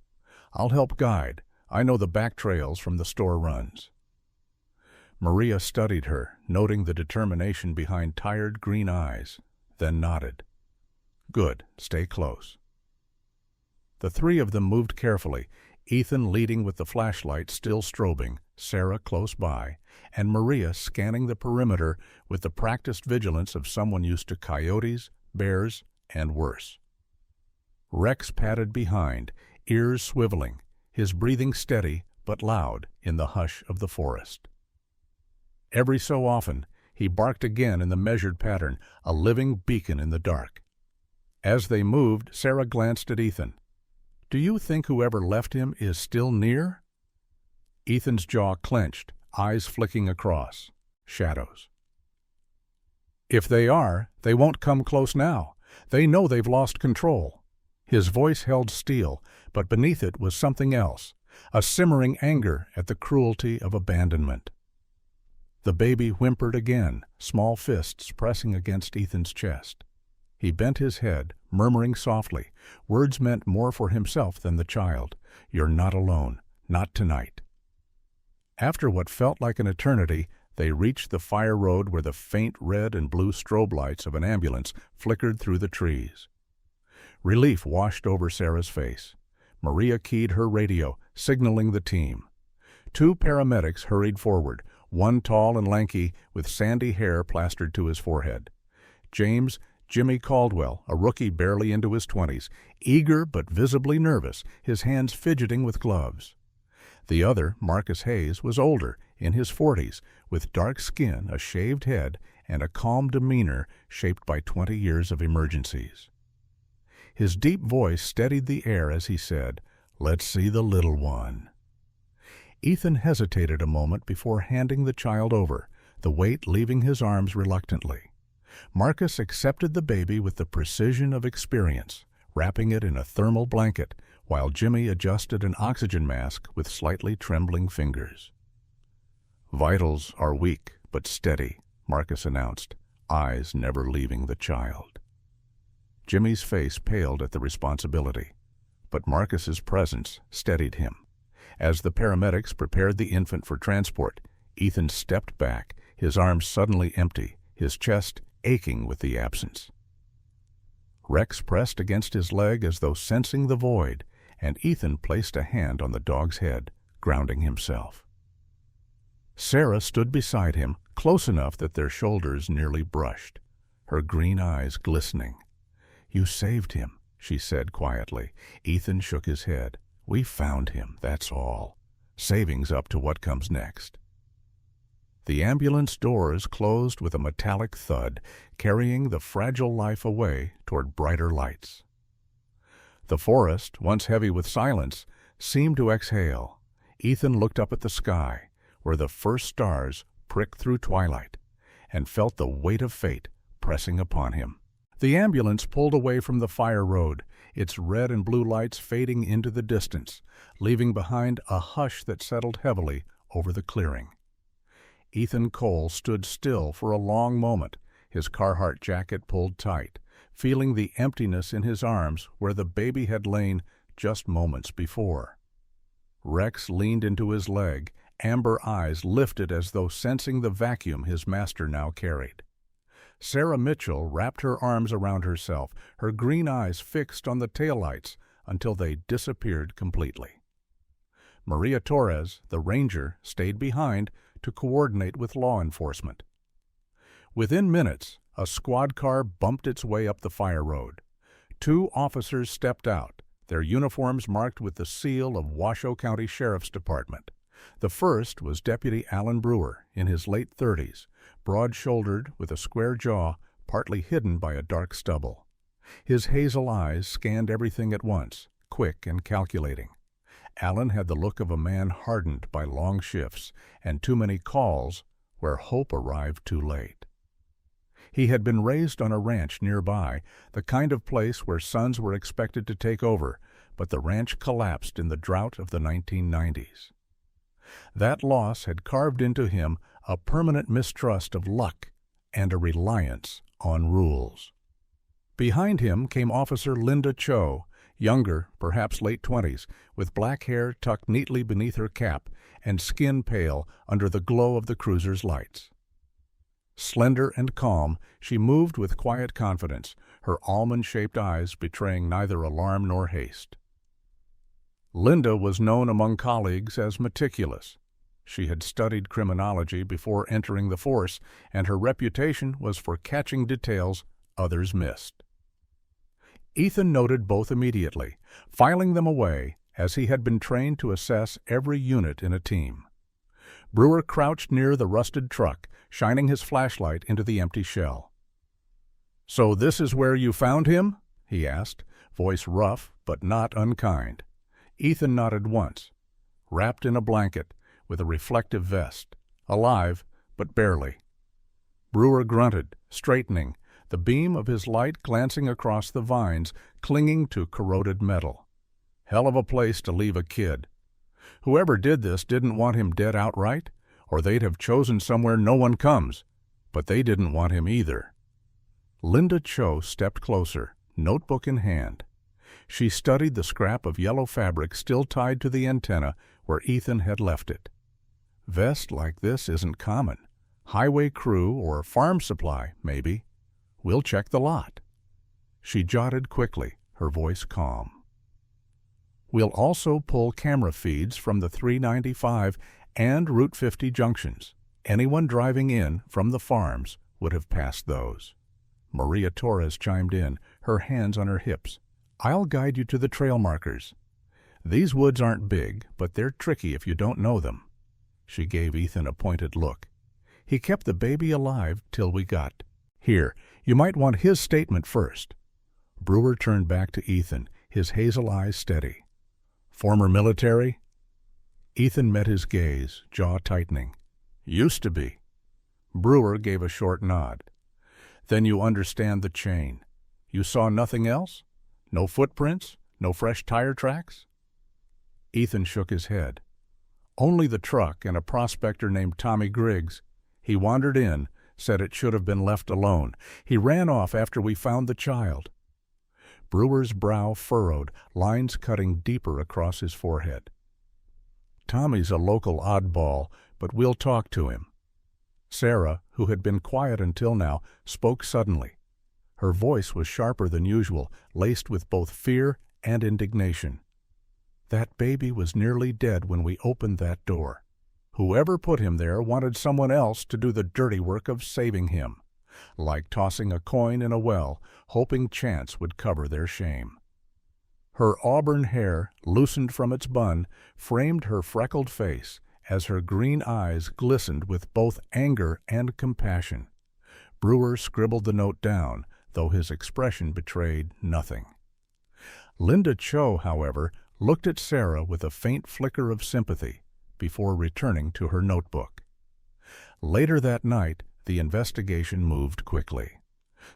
"I'll help guide. I know the back trails from the store runs." Maria studied her, noting the determination behind tired green eyes, then nodded. "Good. Stay close." The three of them moved carefully, Ethan leading with the flashlight still strobing, Sarah close by, and Maria scanning the perimeter with the practiced vigilance of someone used to coyotes, bears, and worse. Rex padded behind, ears swiveling, his breathing steady but loud in the hush of the forest. Every so often, he barked again in the measured pattern, a living beacon in the dark. As they moved, Sarah glanced at Ethan. Do you think whoever left him is still near? Ethan's jaw clenched, eyes flicking across. Shadows. If they are, they won't come close now. They know they've lost control. His voice held steel, but beneath it was something else, a simmering anger at the cruelty of abandonment. The baby whimpered again, small fists pressing against Ethan's chest. He bent his head, murmuring softly, words meant more for himself than the child. "You're not alone, not tonight." After what felt like an eternity, they reached the fire road where the faint red and blue strobe lights of an ambulance flickered through the trees. Relief washed over Sarah's face. Maria keyed her radio, signaling the team. 2 paramedics hurried forward, one tall and lanky with sandy hair plastered to his forehead. Jimmy Caldwell, a rookie barely into his 20s, eager but visibly nervous, his hands fidgeting with gloves. The other, Marcus Hayes, was older, in his 40s, with dark skin, a shaved head, and a calm demeanor shaped by 20 years of emergencies. His deep voice steadied the air as he said, "Let's see the little one." Ethan hesitated a moment before handing the child over, the weight leaving his arms reluctantly. Marcus accepted the baby with the precision of experience, wrapping it in a thermal blanket, while Jimmy adjusted an oxygen mask with slightly trembling fingers. "Vitals are weak but steady," Marcus announced, eyes never leaving the child. Jimmy's face paled at the responsibility, but Marcus's presence steadied him. As the paramedics prepared the infant for transport, Ethan stepped back, his arms suddenly empty, his chest aching with the absence. Rex pressed against his leg as though sensing the void, and Ethan placed a hand on the dog's head, grounding himself. Sarah stood beside him, close enough that their shoulders nearly brushed, her green eyes glistening. "You saved him," she said quietly. Ethan shook his head. "We found him, that's all. Saving's up to what comes next." The ambulance doors closed with a metallic thud, carrying the fragile life away toward brighter lights. The forest, once heavy with silence, seemed to exhale. Ethan looked up at the sky, where the first stars pricked through twilight, and felt the weight of fate pressing upon him. The ambulance pulled away from the fire road, its red and blue lights fading into the distance, leaving behind a hush that settled heavily over the clearing. Ethan Cole stood still for a long moment, his Carhartt jacket pulled tight, feeling the emptiness in his arms where the baby had lain just moments before. Rex leaned into his leg, amber eyes lifted as though sensing the vacuum his master now carried. Sarah Mitchell wrapped her arms around herself, her green eyes fixed on the taillights until they disappeared completely. Maria Torres, the ranger, stayed behind to coordinate with law enforcement. Within minutes, a squad car bumped its way up the fire road. 2 officers stepped out, their uniforms marked with the seal of Washoe County Sheriff's Department. The first was Deputy Alan Brewer, in his late 30s, broad-shouldered with a square jaw partly hidden by a dark stubble. His hazel eyes scanned everything at once, quick and calculating. Alan had the look of a man hardened by long shifts and too many calls where hope arrived too late. He had been raised on a ranch nearby, the kind of place where sons were expected to take over, but the ranch collapsed in the drought of the 1990s. That loss had carved into him a permanent mistrust of luck and a reliance on rules. Behind him came Officer Linda Cho, younger, perhaps late 20s, with black hair tucked neatly beneath her cap and skin pale under the glow of the cruiser's lights. Slender and calm, she moved with quiet confidence, her almond-shaped eyes betraying neither alarm nor haste. Linda was known among colleagues as meticulous. She had studied criminology before entering the force, and her reputation was for catching details others missed. Ethan noted both immediately, filing them away as he had been trained to assess every unit in a team. Brewer crouched near the rusted truck, shining his flashlight into the empty shell. "So this is where you found him?" he asked, voice rough but not unkind. Ethan nodded once. Wrapped in a blanket, with a reflective vest. Alive, but barely. Brewer grunted, straightening, the beam of his light glancing across the vines, clinging to corroded metal. Hell of a place to leave a kid. Whoever did this didn't want him dead outright, or they'd have chosen somewhere no one comes. But they didn't want him either. Linda Cho stepped closer, notebook in hand. She studied the scrap of yellow fabric still tied to the antenna where Ethan had left it. Vest like this isn't common. Highway crew or farm supply, maybe. We'll check the lot. She jotted quickly, her voice calm. We'll also pull camera feeds from the 395 and Route 50 junctions. Anyone driving in from the farms would have passed those. Maria Torres chimed in, her hands on her hips. I'll guide you to the trail markers. These woods aren't big, but they're tricky if you don't know them. She gave Ethan a pointed look. He kept the baby alive till we got. Here, you might want his statement first. Brewer turned back to Ethan, his hazel eyes steady. Former military? Ethan met his gaze, jaw tightening. Used to be. Brewer gave a short nod. Then you understand the chain. You saw nothing else? No footprints? No fresh tire tracks? Ethan shook his head. Only the truck and a prospector named Tommy Griggs. He wandered in, said it should have been left alone. He ran off after we found the child. Brewer's brow furrowed, lines cutting deeper across his forehead. Tommy's a local oddball, but we'll talk to him. Sarah, who had been quiet until now, spoke suddenly. Her voice was sharper than usual, laced with both fear and indignation. That baby was nearly dead when we opened that door. Whoever put him there wanted someone else to do the dirty work of saving him, like tossing a coin in a well, hoping chance would cover their shame. Her auburn hair, loosened from its bun, framed her freckled face as her green eyes glistened with both anger and compassion. Brewer scribbled the note down, though his expression betrayed nothing. Linda Cho, however, looked at Sarah with a faint flicker of sympathy before returning to her notebook. Later that night, the investigation moved quickly.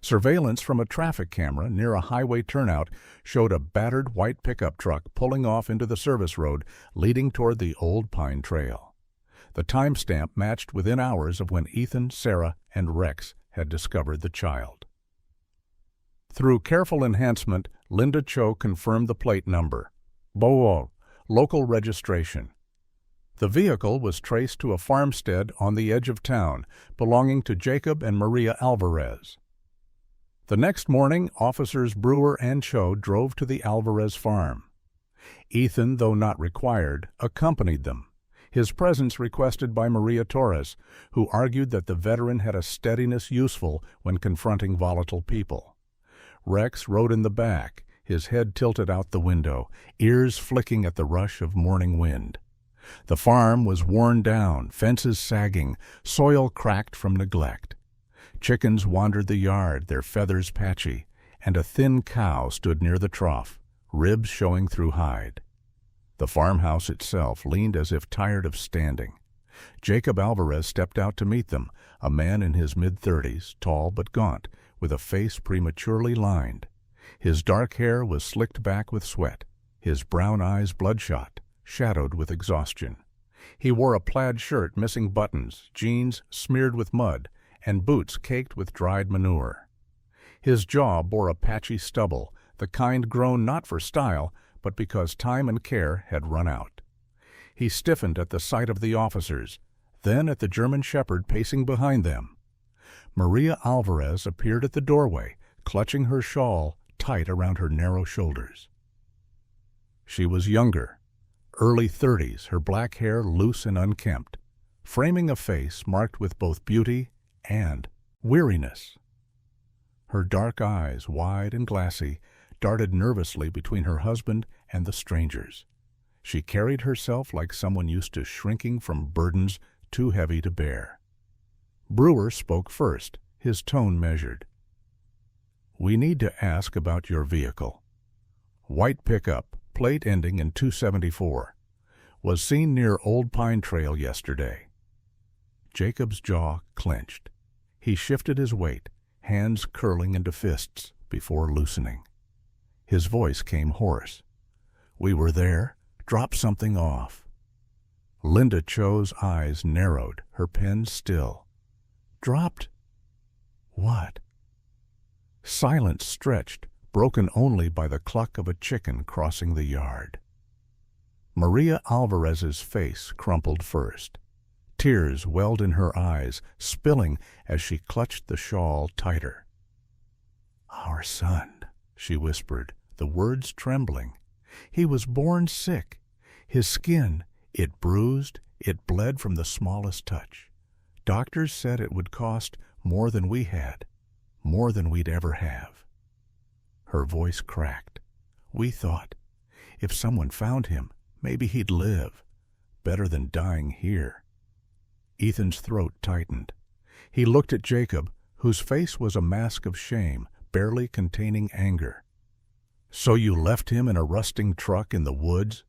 Surveillance from a traffic camera near a highway turnout showed a battered white pickup truck pulling off into the service road leading toward the Old Pine Trail. The timestamp matched within hours of when Ethan, Sarah, and Rex had discovered the child. Through careful enhancement, Linda Cho confirmed the plate number. Bowo, local registration. The vehicle was traced to a farmstead on the edge of town, belonging to Jacob and Maria Alvarez. The next morning, officers Brewer and Cho drove to the Alvarez farm. Ethan, though not required, accompanied them, his presence requested by Maria Torres, who argued that the veteran had a steadiness useful when confronting volatile people. Rex rode in the back, his head tilted out the window, ears flicking at the rush of morning wind. The farm was worn down, fences sagging, soil cracked from neglect. Chickens wandered the yard, their feathers patchy, and a thin cow stood near the trough, ribs showing through hide. The farmhouse itself leaned as if tired of standing. Jacob Alvarez stepped out to meet them, a man in his mid-30s, tall but gaunt, with a face prematurely lined. His dark hair was slicked back with sweat, his brown eyes bloodshot, shadowed with exhaustion. He wore a plaid shirt missing buttons, jeans smeared with mud, and boots caked with dried manure. His jaw bore a patchy stubble, the kind grown not for style, but because time and care had run out. He stiffened at the sight of the officers, then at the German shepherd pacing behind them. Maria Alvarez appeared at the doorway, clutching her shawl tight around her narrow shoulders. She was younger, early 30s, her black hair loose and unkempt, framing a face marked with both beauty and weariness. Her dark eyes, wide and glassy, darted nervously between her husband and the strangers. She carried herself like someone used to shrinking from burdens too heavy to bear. Brewer spoke first, his tone measured. "We need to ask about your vehicle. White pickup, plate ending in 274. Was seen near Old Pine Trail yesterday." Jacob's jaw clenched. He shifted his weight, hands curling into fists before loosening. His voice came hoarse. "We were there. Drop something off." Linda Cho's eyes narrowed, her pen still. "Dropped what?" Silence stretched, broken only by the cluck of a chicken crossing the yard. Maria Alvarez's face crumpled first. Tears welled in her eyes, spilling as she clutched the shawl tighter. "Our son," she whispered, the words trembling. "He was born sick. His skin, it bruised, it bled from the smallest touch. Doctors said it would cost more than we had, more than we'd ever have." Her voice cracked. "We thought, if someone found him, maybe he'd live. Better than dying here." Ethan's throat tightened. He looked at Jacob, whose face was a mask of shame, barely containing anger. "So you left him in a rusting truck in the woods?"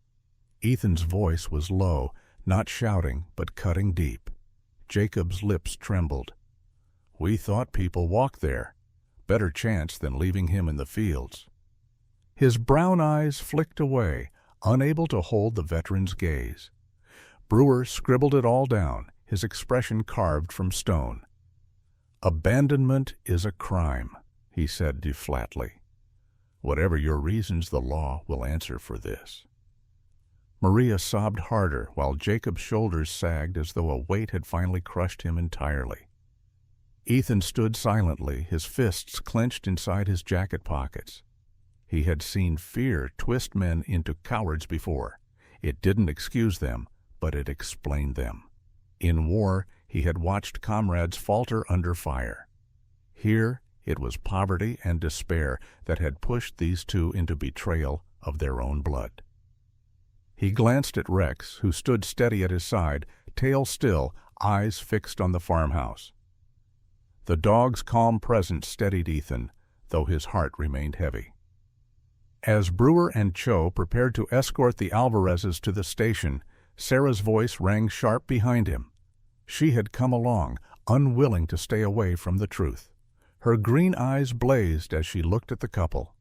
Ethan's voice was low, not shouting, but cutting deep. Jacob's lips trembled. "We thought people walked there. Better chance than leaving him in the fields." His brown eyes flicked away, unable to hold the veteran's gaze. Brewer scribbled it all down, his expression carved from stone. "Abandonment is a crime," he said flatly. "Whatever your reasons, the law will answer for this." Maria sobbed harder while Jacob's shoulders sagged as though a weight had finally crushed him entirely. Ethan stood silently, his fists clenched inside his jacket pockets. He had seen fear twist men into cowards before. It didn't excuse them, but it explained them. In war, he had watched comrades falter under fire. Here, it was poverty and despair that had pushed these two into betrayal of their own blood. He glanced at Rex, who stood steady at his side, tail still, eyes fixed on the farmhouse. The dog's calm presence steadied Ethan, though his heart remained heavy. As Brewer and Cho prepared to escort the Alvarezes to the station, Sarah's voice rang sharp behind him. She had come along, unwilling to stay away from the truth. Her green eyes blazed as she looked at the couple.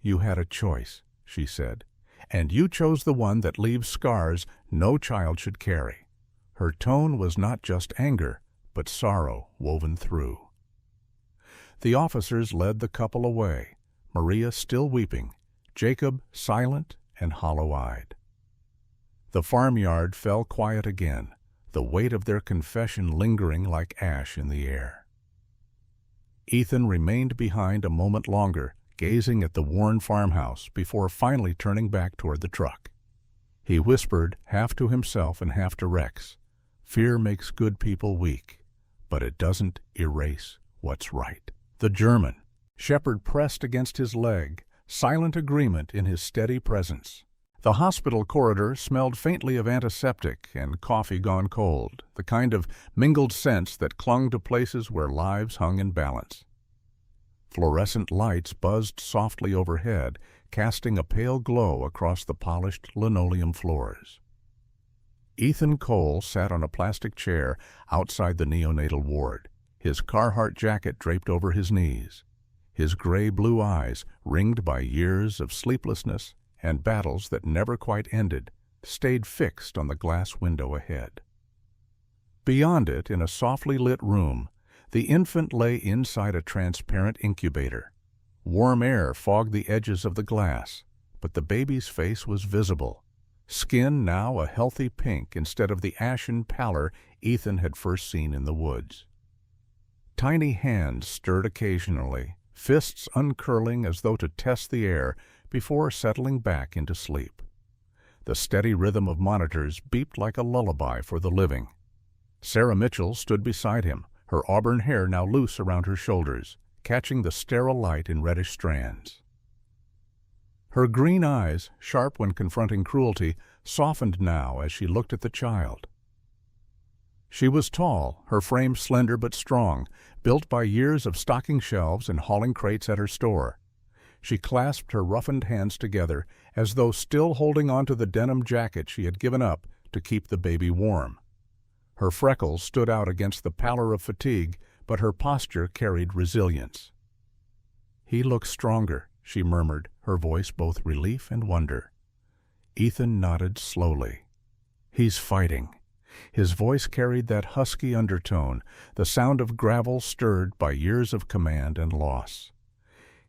"You had a choice," she said, "and you chose the one that leaves scars no child should carry." Her tone was not just anger, but sorrow woven through. The officers led the couple away, Maria still weeping, Jacob silent and hollow-eyed. The farmyard fell quiet again, the weight of their confession lingering like ash in the air. Ethan remained behind a moment longer, gazing at the worn farmhouse before finally turning back toward the truck. He whispered, half to himself and half to Rex, "Fear makes good people weak, but it doesn't erase what's right." The German. Shepard pressed against his leg, silent agreement in his steady presence. The hospital corridor smelled faintly of antiseptic and coffee gone cold, the kind of mingled scents that clung to places where lives hung in balance. Fluorescent lights buzzed softly overhead, casting a pale glow across the polished linoleum floors. Ethan Cole sat on a plastic chair outside the neonatal ward, his Carhartt jacket draped over his knees. His gray-blue eyes, ringed by years of sleeplessness and battles that never quite ended, stayed fixed on the glass window ahead. Beyond it, in a softly lit room, the infant lay inside a transparent incubator. Warm air fogged the edges of the glass, but the baby's face was visible, skin now a healthy pink instead of the ashen pallor Ethan had first seen in the woods. Tiny hands stirred occasionally, fists uncurling as though to test the air before settling back into sleep. The steady rhythm of monitors beeped like a lullaby for the living. Sarah Mitchell stood beside him, her auburn hair now loose around her shoulders, catching the sterile light in reddish strands. Her green eyes, sharp when confronting cruelty, softened now as she looked at the child. She was tall, her frame slender but strong, built by years of stocking shelves and hauling crates at her store. She clasped her roughened hands together as though still holding on to the denim jacket she had given up to keep the baby warm. Her freckles stood out against the pallor of fatigue, but her posture carried resilience. "He looks stronger," she murmured, her voice both relief and wonder. Ethan nodded slowly. "He's fighting." His voice carried that husky undertone, the sound of gravel stirred by years of command and loss.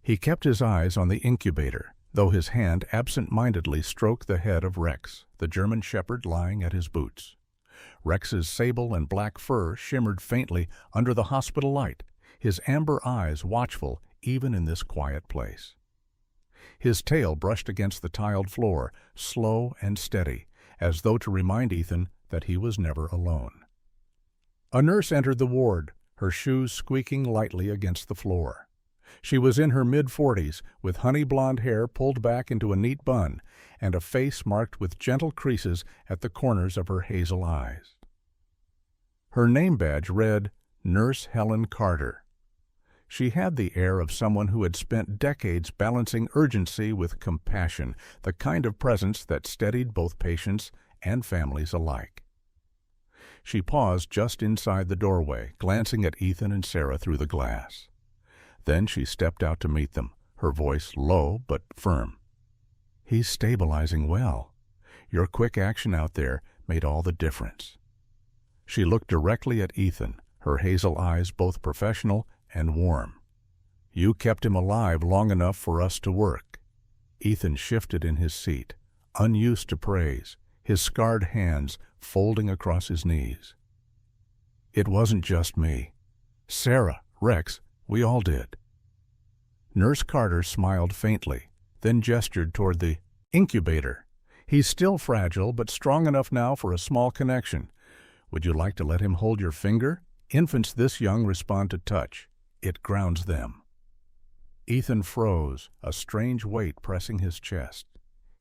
He kept his eyes on the incubator, though his hand absent-mindedly stroked the head of Rex, the German shepherd lying at his boots. Rex's sable and black fur shimmered faintly under the hospital light, his amber eyes watchful even in this quiet place. His tail brushed against the tiled floor, slow and steady, as though to remind Ethan that he was never alone. A nurse entered the ward, her shoes squeaking lightly against the floor. She was in her mid-40s, with honey blonde hair pulled back into a neat bun, and a face marked with gentle creases at the corners of her hazel eyes. Her name badge read, Nurse Helen Carter. She had the air of someone who had spent decades balancing urgency with compassion, the kind of presence that steadied both patients and families alike. She paused just inside the doorway, glancing at Ethan and Sarah through the glass. Then she stepped out to meet them, her voice low but firm. "He's stabilizing well. Your quick action out there made all the difference." She looked directly at Ethan, her hazel eyes both professional and warm. "You kept him alive long enough for us to work." Ethan shifted in his seat, unused to praise, his scarred hands folding across his knees. "It wasn't just me. Sarah, Rex, we all did." Nurse Carter smiled faintly, then gestured toward the incubator. "He's still fragile, but strong enough now for a small connection. Would you like to let him hold your finger? Infants this young respond to touch. It grounds them." Ethan froze, a strange weight pressing his chest.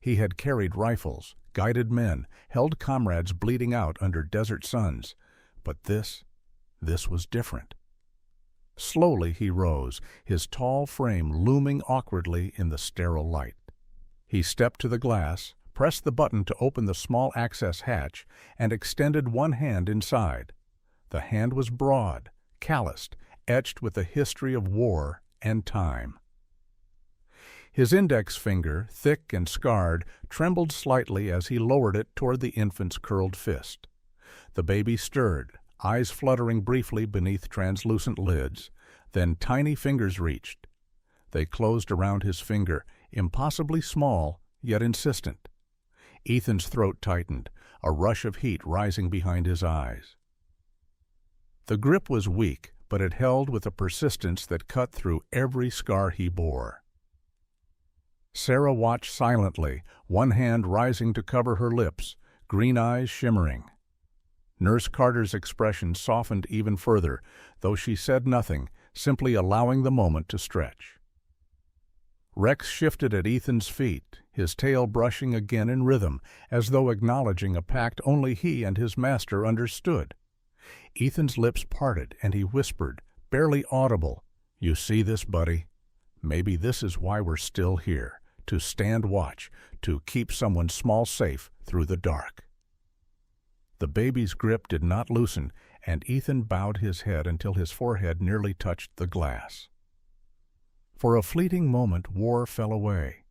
He had carried rifles, guided men, held comrades bleeding out under desert suns, but this was different. Slowly he rose, his tall frame looming awkwardly in the sterile light. He stepped to the glass, pressed the button to open the small access hatch, and extended one hand inside. The hand was broad, calloused, etched with the history of war and time. His index finger, thick and scarred, trembled slightly as he lowered it toward the infant's curled fist. The baby stirred, eyes fluttering briefly beneath translucent lids. Then tiny fingers reached. They closed around his finger, impossibly small, yet insistent. Ethan's throat tightened, a rush of heat rising behind his eyes. The grip was weak, but it held with a persistence that cut through every scar he bore. Sarah watched silently, one hand rising to cover her lips, green eyes shimmering. Nurse Carter's expression softened even further, though she said nothing, simply allowing the moment to stretch. Rex shifted at Ethan's feet, his tail brushing again in rhythm, as though acknowledging a pact only he and his master understood. Ethan's lips parted, and he whispered, barely audible, "You see this, buddy? Maybe this is why we're still here, to stand watch, to keep someone small safe through the dark." The baby's grip did not loosen, and Ethan bowed his head until his forehead nearly touched the glass. For a fleeting moment war fell away.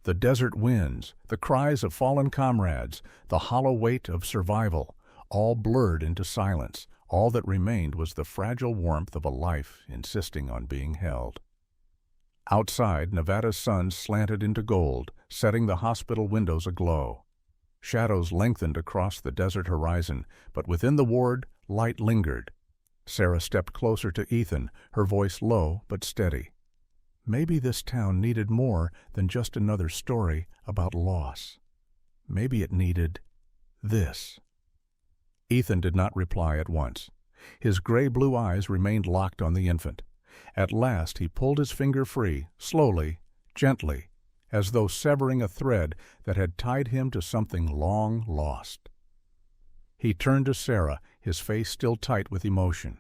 The desert winds, the cries of fallen comrades, the hollow weight of survival, all blurred into silence. All that remained was the fragile warmth of a life insisting on being held. Outside, Nevada's sun slanted into gold, setting the hospital windows aglow. Shadows lengthened across the desert horizon, but within the ward, light lingered. Sarah stepped closer to Ethan, her voice low but steady. Maybe this town needed more than just another story about loss. Maybe it needed this. Ethan did not reply at once. His gray-blue eyes remained locked on the infant. At last he pulled his finger free, slowly, gently, as though severing a thread that had tied him to something long lost. He turned to Sarah, his face still tight with emotion.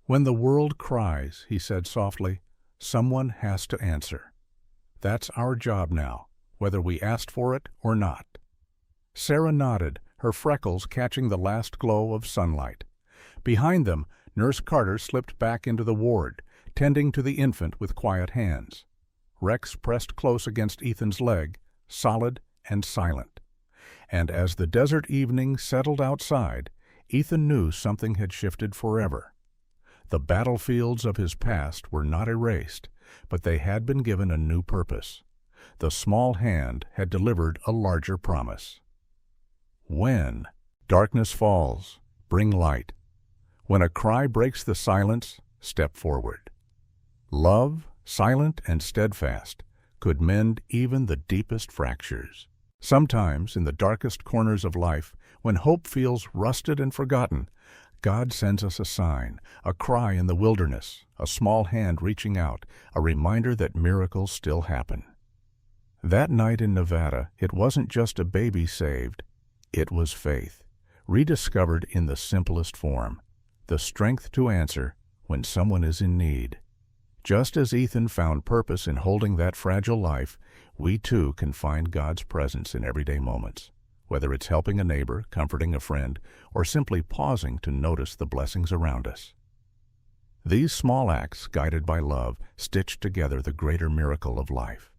"When the world cries," he said softly, "someone has to answer. That's our job now, whether we asked for it or not." Sarah nodded, her freckles catching the last glow of sunlight. Behind them, Nurse Carter slipped back into the ward, tending to the infant with quiet hands. Rex pressed close against Ethan's leg, solid and silent. And as the desert evening settled outside, Ethan knew something had shifted forever. The battlefields of his past were not erased, but they had been given a new purpose. The small hand had delivered a larger promise. When darkness falls, bring light. When a cry breaks the silence, step forward. Love, silent and steadfast, could mend even the deepest fractures. Sometimes, in the darkest corners of life, when hope feels rusted and forgotten, God sends us a sign, a cry in the wilderness, a small hand reaching out, a reminder that miracles still happen. That night in Nevada, it wasn't just a baby saved, it was faith, rediscovered in the simplest form, the strength to answer when someone is in need. Just as Ethan found purpose in holding that fragile life, we too can find God's presence in everyday moments, whether it's helping a neighbor, comforting a friend, or simply pausing to notice the blessings around us. These small acts, guided by love, stitch together the greater miracle of life.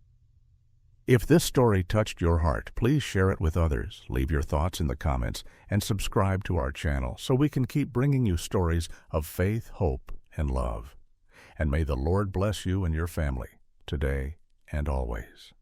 If this story touched your heart, please share it with others, leave your thoughts in the comments, and subscribe to our channel so we can keep bringing you stories of faith, hope, and love. And may the Lord bless you and your family, today and always.